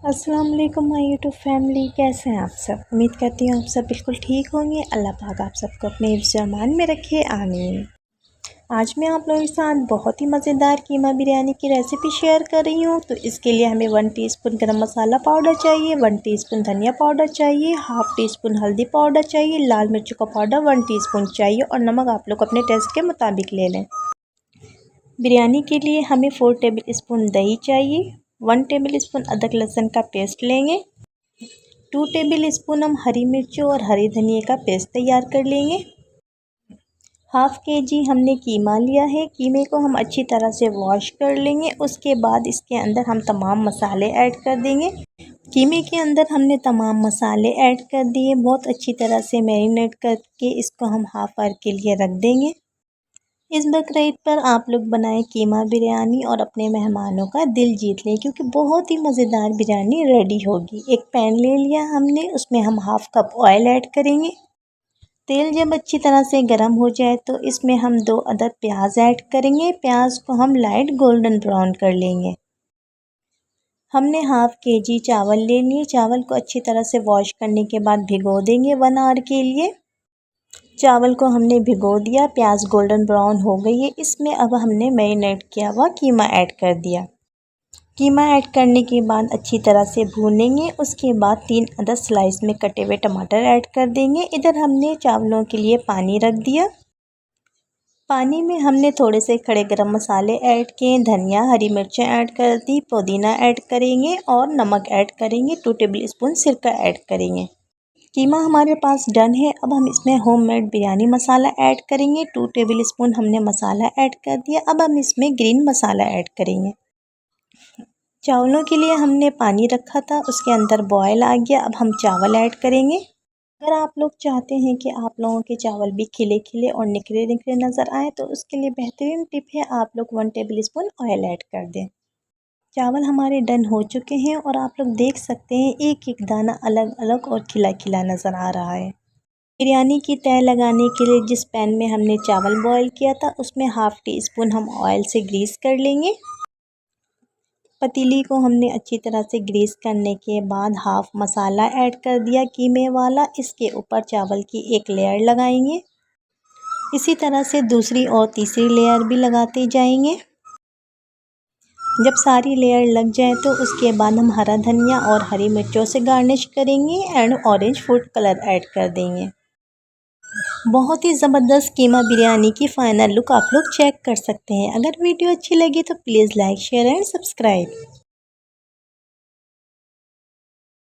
अस्सलाम वालेकुम my YouTube family, कैसे हैं आप सब। उम्मीद करती हूँ आप सब बिल्कुल ठीक होंगे। अल्लाह पाक आप सबको अपने हिफ्ज़-ए-अमान में रखे, आमीन। आज मैं आप लोगों के साथ बहुत ही मज़ेदार कीमा बिरयानी की रेसिपी शेयर कर रही हूँ। तो इसके लिए हमें 1 टीस्पून गरम मसाला पाउडर चाहिए, 1 टीस्पून धनिया पाउडर चाहिए, हाफ़ टीस्पून हल्दी पाउडर चाहिए, लाल मिर्चों का पाउडर 1 टीस्पून चाहिए और नमक आप लोग अपने टेस्ट के मुताबिक ले लें। बिरयानी के लिए हमें 4 टेबल स्पून दही चाहिए, 1 टेबल स्पून अदरक लहसुन का पेस्ट लेंगे, 2 टेबल स्पून हम हरी मिर्चों और हरी धनिया का पेस्ट तैयार कर लेंगे। हाफ़ केजी हमने कीमा लिया है। कीमे को हम अच्छी तरह से वॉश कर लेंगे। उसके बाद इसके अंदर हम तमाम मसाले ऐड कर देंगे। कीमे के अंदर हमने तमाम मसाले ऐड कर दिए। बहुत अच्छी तरह से मैरिनेट करके इसको हम हाफ़ आवर के लिए रख देंगे। इस बकरीद पर आप लोग बनाएं कीमा बिरयानी और अपने मेहमानों का दिल जीत लें, क्योंकि बहुत ही मज़ेदार बिरयानी रेडी होगी। एक पैन ले लिया हमने, उसमें हम हाफ़ कप ऑयल ऐड करेंगे। तेल जब अच्छी तरह से गर्म हो जाए तो इसमें हम 2 अदद प्याज ऐड करेंगे। प्याज को हम लाइट गोल्डन ब्राउन कर लेंगे। हमने हाफ़ केजी चावल ले लिए। चावल को अच्छी तरह से वॉश करने के बाद भिगो देंगे 1 आवर के लिए। चावल को हमने भिगो दिया, प्याज गोल्डन ब्राउन हो गई है। इसमें अब हमने मैरिनेट किया हुआ कीमा ऐड कर दिया। कीमा ऐड करने के बाद अच्छी तरह से भूनेंगे। उसके बाद 3 अदद स्लाइस में कटे हुए टमाटर ऐड कर देंगे। इधर हमने चावलों के लिए पानी रख दिया। पानी में हमने थोड़े से खड़े गरम मसाले ऐड किए, धनिया हरी मिर्चें ऐड कर दी, पुदीना ऐड करेंगे और नमक ऐड करेंगे। 2 टेबल स्पून सिरका ऐड करेंगे। कीमा हमारे पास डन है। अब हम इसमें होममेड बिरयानी मसाला ऐड करेंगे। 2 टेबल स्पून हमने मसाला ऐड कर दिया। अब हम इसमें ग्रीन मसाला ऐड करेंगे। चावलों के लिए हमने पानी रखा था, उसके अंदर बॉयल आ गया। अब हम चावल ऐड करेंगे। अगर आप लोग चाहते हैं कि आप लोगों के चावल भी खिले खिले और निखरे निखरे नज़र आए तो उसके लिए बेहतरीन टिप है, आप लोग 1 टेबल स्पून ऑयल ऐड कर दें। चावल हमारे डन हो चुके हैं और आप लोग देख सकते हैं एक एक दाना अलग अलग और खिला खिला नज़र आ रहा है। बिरयानी की तह लगाने के लिए जिस पैन में हमने चावल बॉयल किया था उसमें हाफ़ टी स्पून हम ऑयल से ग्रीस कर लेंगे। पतीली को हमने अच्छी तरह से ग्रीस करने के बाद हाफ़ मसाला ऐड कर दिया कीमे वाला। इसके ऊपर चावल की एक लेयर लगाएंगे। इसी तरह से दूसरी और तीसरी लेयर भी लगाते जाएंगे। जब सारी लेयर लग जाए तो उसके बाद हम हरा धनिया और हरी मिर्चों से गार्निश करेंगे and orange food colour add कर देंगे। बहुत ही ज़बरदस्त कीमा बिरयानी की फ़ाइनल लुक आप लोग चेक कर सकते हैं। अगर वीडियो अच्छी लगी तो please like share and subscribe.